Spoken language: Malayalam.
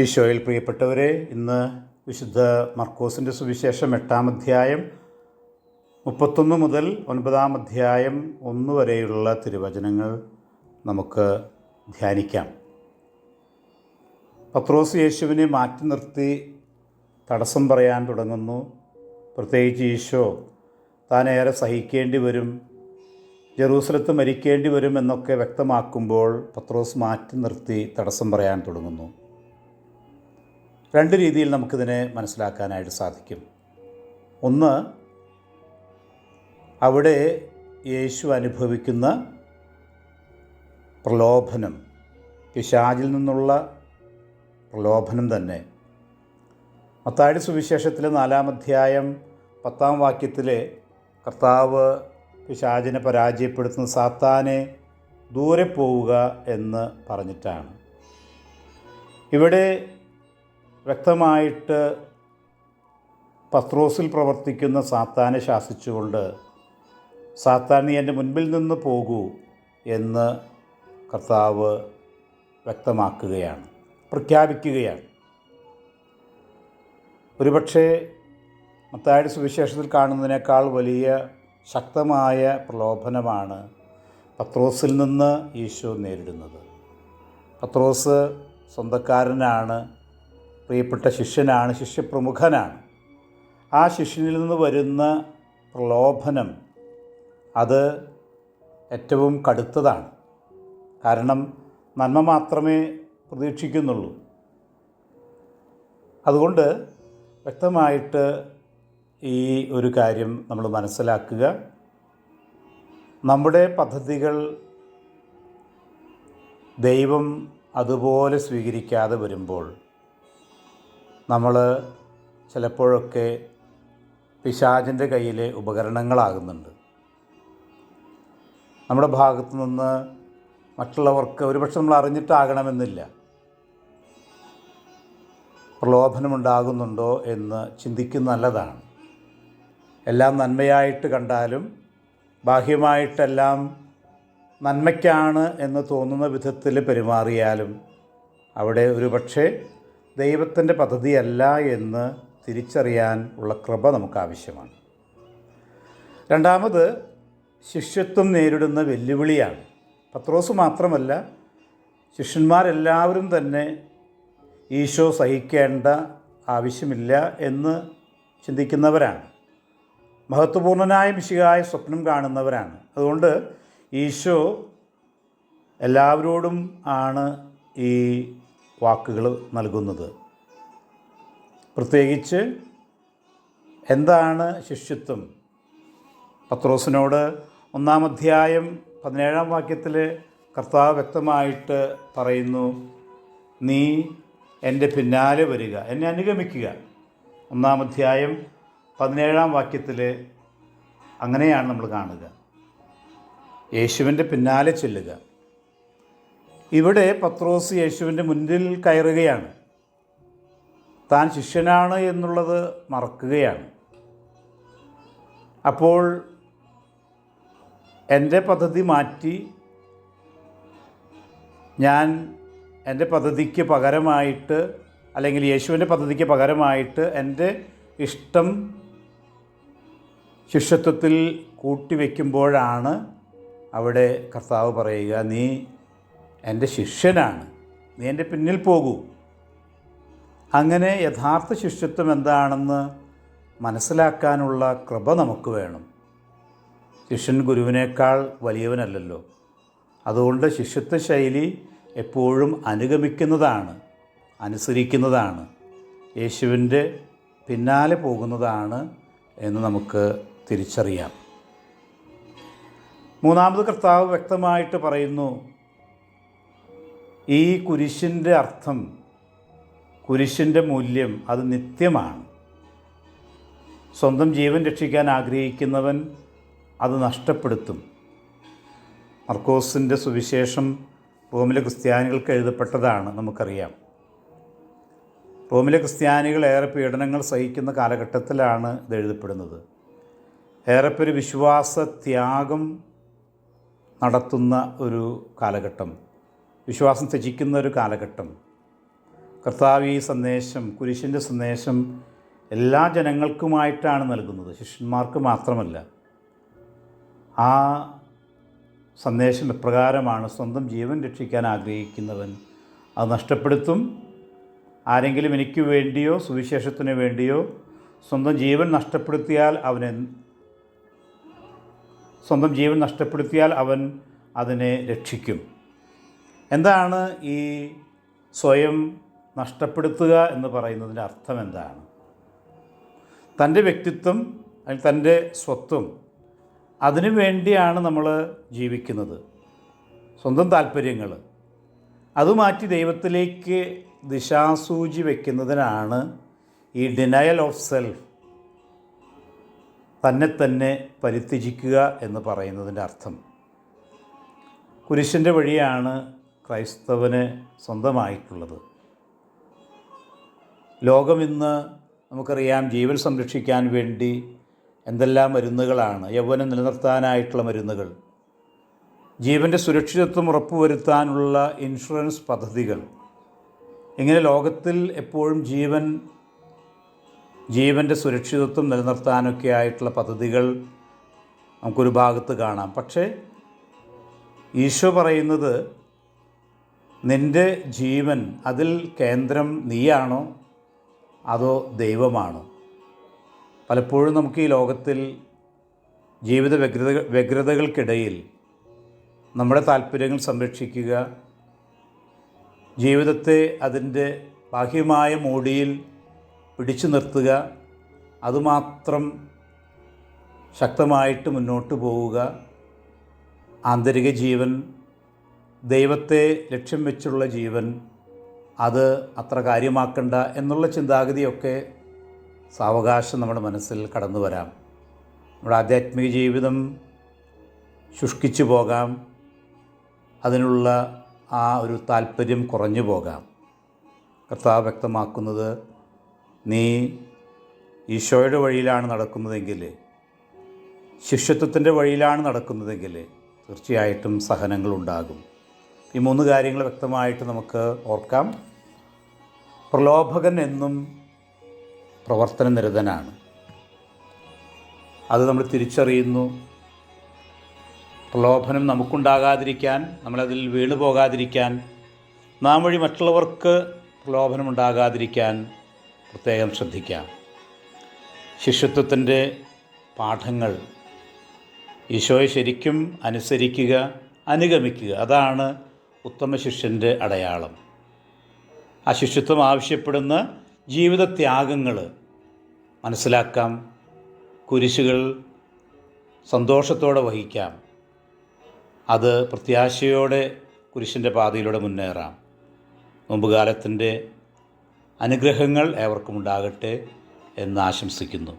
ഈശോയിൽ പ്രിയപ്പെട്ടവരെ, ഇന്ന് വിശുദ്ധ മർക്കോസിൻ്റെ സുവിശേഷം 8-ാം അധ്യായം 31 മുതൽ 9-ാം അധ്യായം 1 വരെയുള്ള തിരുവചനങ്ങൾ നമുക്ക് ധ്യാനിക്കാം. പത്രോസ് യേശുവിനെ മാറ്റി നിർത്തി തടസ്സം പറയാൻ തുടങ്ങുന്നു. പ്രത്യേകിച്ച് ഈശോ താനേറെ സഹിക്കേണ്ടി വരും, ജെറൂസലത്ത് മരിക്കേണ്ടി വരും എന്നൊക്കെ വ്യക്തമാക്കുമ്പോൾ പത്രോസ് മാറ്റി നിർത്തി തടസ്സം പറയാൻ തുടങ്ങുന്നു. രണ്ട് രീതിയിൽ നമുക്കിതിനെ മനസ്സിലാക്കാനായിട്ട് സാധിക്കും. ഒന്ന്, അവിടെ യേശു അനുഭവിക്കുന്ന പ്രലോഭനം, പിശാചിൽ നിന്നുള്ള പ്രലോഭനം തന്നെ. മത്തായിയുടെ സുവിശേഷത്തിൽ 4-ാം അധ്യായം 10-ാം വാക്യത്തിൽ കർത്താവ് പിശാചിനെ പരാജയപ്പെടുത്തുന്ന സാത്താനെ ദൂരെ പോവുക എന്ന് പറഞ്ഞിട്ടാണ്. ഇവിടെ വ്യക്തമായിട്ട് പത്രോസിൽ പ്രവർത്തിക്കുന്ന സാത്താനെ ശാസിച്ചുകൊണ്ട്, സാത്താൻ നീ എൻ്റെ മുൻപിൽ നിന്ന് പോകൂ എന്ന് കർത്താവ് വ്യക്തമാക്കുകയാണ്, പ്രഖ്യാപിക്കുകയാണ്. ഒരുപക്ഷെ മത്തായിയുടെ സുവിശേഷത്തിൽ കാണുന്നതിനേക്കാൾ വലിയ ശക്തമായ പ്രലോഭനമാണ് പത്രോസിൽ നിന്ന് ഈശോ നേരിടുന്നത്. പത്രോസ് സ്വന്തക്കാരനാണ്, പ്രിയപ്പെട്ട ശിഷ്യനാണ്, ശിഷ്യപ്രമുഖനാണ്. ആ ശിഷ്യനിൽ നിന്ന് വരുന്ന പ്രലോഭനം അത് ഏറ്റവും കടുത്തതാണ്. കാരണം നന്മ മാത്രമേ പ്രതീക്ഷിക്കുന്നുള്ളൂ. അതുകൊണ്ട് വ്യക്തമായിട്ട് ഈ ഒരു കാര്യം നമ്മൾ മനസ്സിലാക്കുക. നമ്മുടെ പദ്ധതികൾ ദൈവം അതുപോലെ സ്വീകരിക്കാതെ വരുമ്പോൾ നമ്മൾ ചിലപ്പോഴൊക്കെ പിശാചിൻ്റെ കയ്യിലെ ഉപകരണങ്ങളാകുന്നുണ്ട്. നമ്മുടെ ഭാഗത്തു നിന്ന് മറ്റുള്ളവർക്ക് ഒരുപക്ഷെ നമ്മൾ അറിഞ്ഞിട്ടാകണമെന്നില്ല പ്രലോഭനമുണ്ടാകുന്നുണ്ടോ എന്ന് ചിന്തിക്കുന്നത് നല്ലതാണ്. എല്ലാം നന്മയായിട്ട് കണ്ടാലും ബാഹ്യമായിട്ടെല്ലാം നന്മയ്ക്കാണ് എന്ന് തോന്നുന്ന വിധത്തിൽ പെരുമാറിയാലും അവിടെ ഒരുപക്ഷെ ദൈവത്തിൻ്റെ പദ്ധതിയല്ല എന്ന് തിരിച്ചറിയാൻ ഉള്ള കൃപ നമുക്ക് ആവശ്യമാണ്. രണ്ടാമത്, ശിഷ്യത്വം നേരിടുന്ന വെല്ലുവിളിയാണ്. പത്രോസ് മാത്രമല്ല, ശിഷ്യന്മാരെല്ലാവരും തന്നെ ഈശോ സഹിക്കേണ്ട ആവശ്യമില്ല എന്ന് ചിന്തിക്കുന്നവരാണ്. മഹത്വപൂർണനായ മിശിഹായ സ്വപ്നം കാണുന്നവരാണ്. അതുകൊണ്ട് ഈശോ എല്ലാവരോടും ആണ് ഈ വാക്കുകൾ നൽകുന്നത്. പ്രത്യേകിച്ച് എന്താണ് ശിഷ്യത്വം? പത്രോസിനോട് 1-ാം അധ്യായം 17-ാം വാക്യത്തിൽ കർത്താവ് വ്യക്തമായിട്ട് പറയുന്നു, നീ എൻ്റെ പിന്നാലെ വരിക, എന്നെ അനുഗമിക്കുക. 1-ാം അധ്യായം 17-ാം വാക്യത്തിൽ അങ്ങനെയാണ് നമ്മൾ കാണുക, യേശുവിൻ്റെ പിന്നാലെ ചെല്ലുക. ഇവിടെ പത്രോസ് യേശുവിൻ്റെ മുന്നിൽ കയറുകയാണ്. താൻ ശിഷ്യനാണ് എന്നുള്ളത് മറക്കുകയാണ്. അപ്പോൾ എൻ്റെ പദ്ധതി മാറ്റി ഞാൻ എൻ്റെ പദ്ധതിക്ക് പകരമായിട്ട്, അല്ലെങ്കിൽ യേശുവിൻ്റെ പദ്ധതിക്ക് പകരമായിട്ട് എൻ്റെ ഇഷ്ടം ശിഷ്യത്വത്തിൽ കൂട്ടിവെക്കുമ്പോഴാണ് അവിടെ കർത്താവ് പറയുക, നീ എൻ്റെ ശിഷ്യനാണ്, നീ എൻ്റെ പിന്നിൽ പോകൂ. അങ്ങനെ യഥാർത്ഥ ശിഷ്യത്വം എന്താണെന്ന് മനസ്സിലാക്കാനുള്ള കൃപ നമുക്ക് വേണം. ശിഷ്യൻ ഗുരുവിനേക്കാൾ വലിയവനല്ലല്ലോ. അതുകൊണ്ട് ശിഷ്യത്വ ശൈലി എപ്പോഴും അനുഗമിക്കുന്നതാണ്, അനുസരിക്കുന്നതാണ്, യേശുവിൻ്റെ പിന്നാലെ പോകുന്നതാണ് എന്ന് നമുക്ക് തിരിച്ചറിയാം. മൂന്നാമത് കർത്താവ് വ്യക്തമായിട്ട് പറയുന്നു, ഈ കുരിശിൻ്റെ അർത്ഥം, കുരിശിൻ്റെ മൂല്യം അത് നിത്യമാണ്. സ്വന്തം ജീവൻ രക്ഷിക്കാൻ ആഗ്രഹിക്കുന്നവൻ അത് നഷ്ടപ്പെടുത്തും. മർക്കോസിൻ്റെ സുവിശേഷം റോമിലെ ക്രിസ്ത്യാനികൾക്ക് എഴുതപ്പെട്ടതാണ്, നമുക്കറിയാം. റോമിലെ ക്രിസ്ത്യാനികൾ ഏറെ പീഡനങ്ങൾ സഹിക്കുന്ന കാലഘട്ടത്തിലാണ് ഇത് എഴുതപ്പെടുന്നത്. ഏറെപ്പേര് വിശ്വാസത്യാഗം നടത്തുന്ന ഒരു കാലഘട്ടം, വിശ്വാസം ത്യജിക്കുന്ന ഒരു കാലഘട്ടം. കർത്താവ് ഈ സന്ദേശം, കുരിശിൻ്റെ സന്ദേശം എല്ലാ ജനങ്ങൾക്കുമായിട്ടാണ് നൽകുന്നത്, ശിഷ്യന്മാർക്ക് മാത്രമല്ല. ആ സന്ദേശം എപ്രകാരമാണ്? സ്വന്തം ജീവൻ രക്ഷിക്കാൻ ആഗ്രഹിക്കുന്നവൻ അത് നഷ്ടപ്പെടുത്തും. ആരെങ്കിലും എനിക്ക് വേണ്ടിയോ സുവിശേഷത്തിന് വേണ്ടിയോ സ്വന്തം ജീവൻ നഷ്ടപ്പെടുത്തിയാൽ അവൻ അതിനെ രക്ഷിക്കും. എന്താണ് ഈ സ്വയം നഷ്ടപ്പെടുത്തുക എന്ന് പറയുന്നതിൻ്റെ അർത്ഥം എന്താണ്? തൻ്റെ വ്യക്തിത്വം അല്ലെങ്കിൽ തൻ്റെ സ്വത്വം, അതിനു വേണ്ടിയാണ് നമ്മൾ ജീവിക്കുന്നത്. സ്വന്തം താല്പര്യങ്ങൾ അത് മാറ്റി ദൈവത്തിലേക്ക് ദിശാസൂചി വയ്ക്കുന്നതിനാണ് ഈ ഡിനയൽ ഓഫ് സെൽഫ്, തന്നെ പരിത്യജിക്കുക എന്ന് പറയുന്നതിൻ്റെ അർത്ഥം. കുരിശിൻ്റെ വഴിയാണ് ക്രൈസ്തവന് സ്വന്തമായിട്ടുള്ളത്. ലോകം ഇന്ന് നമുക്കറിയാം, ജീവൻ സംരക്ഷിക്കാൻ വേണ്ടി എന്തെല്ലാം മരുന്നുകളാണ്. യൗവനം നിലനിർത്താനായിട്ടുള്ള മരുന്നുകൾ, ജീവൻ്റെ സുരക്ഷിതത്വം ഉറപ്പുവരുത്താനുള്ള ഇൻഷുറൻസ് പദ്ധതികൾ, ഇങ്ങനെ ലോകത്തിൽ എപ്പോഴും ജീവൻ്റെ സുരക്ഷിതത്വം നിലനിർത്താനൊക്കെ ആയിട്ടുള്ള പദ്ധതികൾ നമുക്കൊരു ഭാഗത്ത് കാണാം. പക്ഷേ ഈശോ പറയുന്നത്, നിൻ്റെ ജീവൻ, അതിൽ കേന്ദ്രം നീയാണോ അതോ ദൈവമാണോ? പലപ്പോഴും നമുക്ക് ഈ ലോകത്തിൽ ജീവിത വ്യഗ്രതകൾക്കിടയിൽ നമ്മുടെ താല്പര്യങ്ങൾ സംരക്ഷിക്കുക, ജീവിതത്തെ അതിൻ്റെ ബാഹ്യമായ മോടിയിൽ പിടിച്ചു നിർത്തുക, അതുമാത്രം ശക്തമായിട്ട് മുന്നോട്ട് പോവുക, ആന്തരിക ജീവൻ, ദൈവത്തെ ലക്ഷ്യം വെച്ചുള്ള ജീവൻ, അത് അത്ര കാര്യമാക്കണ്ട എന്നുള്ള ചിന്താഗതിയൊക്കെ സാവകാശം നമ്മുടെ മനസ്സിൽ കടന്നു വരാം. നമ്മുടെ ആധ്യാത്മിക ജീവിതം ശുഷ്കിച്ചു പോകാം, അതിനുള്ള ആ ഒരു താല്പര്യം കുറഞ്ഞു പോകാം. കർത്താവ് വ്യക്തമാക്കുന്നത്, നീ ഈശോയുടെ വഴിയിലാണ് നടക്കുന്നതെങ്കിൽ, ശിഷ്യത്വത്തിൻ്റെ വഴിയിലാണ് നടക്കുന്നതെങ്കിൽ തീർച്ചയായിട്ടും സഹനങ്ങളുണ്ടാകും. ഈ 3 കാര്യങ്ങൾ വ്യക്തമായിട്ട് നമുക്ക് ഓർക്കാം. പ്രലോഭകൻ എന്നും പ്രവർത്തന നിരതനാണ്. അത് നമ്മൾ തിരിച്ചറിയുന്നു. പ്രലോഭനം നമുക്കുണ്ടാകാതിരിക്കാൻ, നമ്മളതിൽ വീണു പോകാതിരിക്കാൻ, നാം വഴി മറ്റുള്ളവർക്ക് പ്രലോഭനമുണ്ടാകാതിരിക്കാൻ പ്രത്യേകം ശ്രദ്ധിക്കാം. ശിഷ്യത്വത്തിൻ്റെ പാഠങ്ങൾ, ഈശോയെ ശരിക്കും അനുസരിക്കുക, അനുഗമിക്കുക, അതാണ് ഉത്തമ ശിഷ്യൻ്റെ അടയാളം. ആ ശിഷ്യത്വം ആവശ്യപ്പെടുന്ന ജീവിതത്യാഗങ്ങൾ മനസ്സിലാക്കാം. കുരിശുകൾ സന്തോഷത്തോടെ വഹിക്കാം. അത് പ്രത്യാശയോടെ കുരിശിൻ്റെ പാതയിലൂടെ മുന്നേറാം. നോമ്പുകാലത്തിൻ്റെ അനുഗ്രഹങ്ങൾ ഏവർക്കും ഉണ്ടാകട്ടെ എന്ന് ആശംസിക്കുന്നു.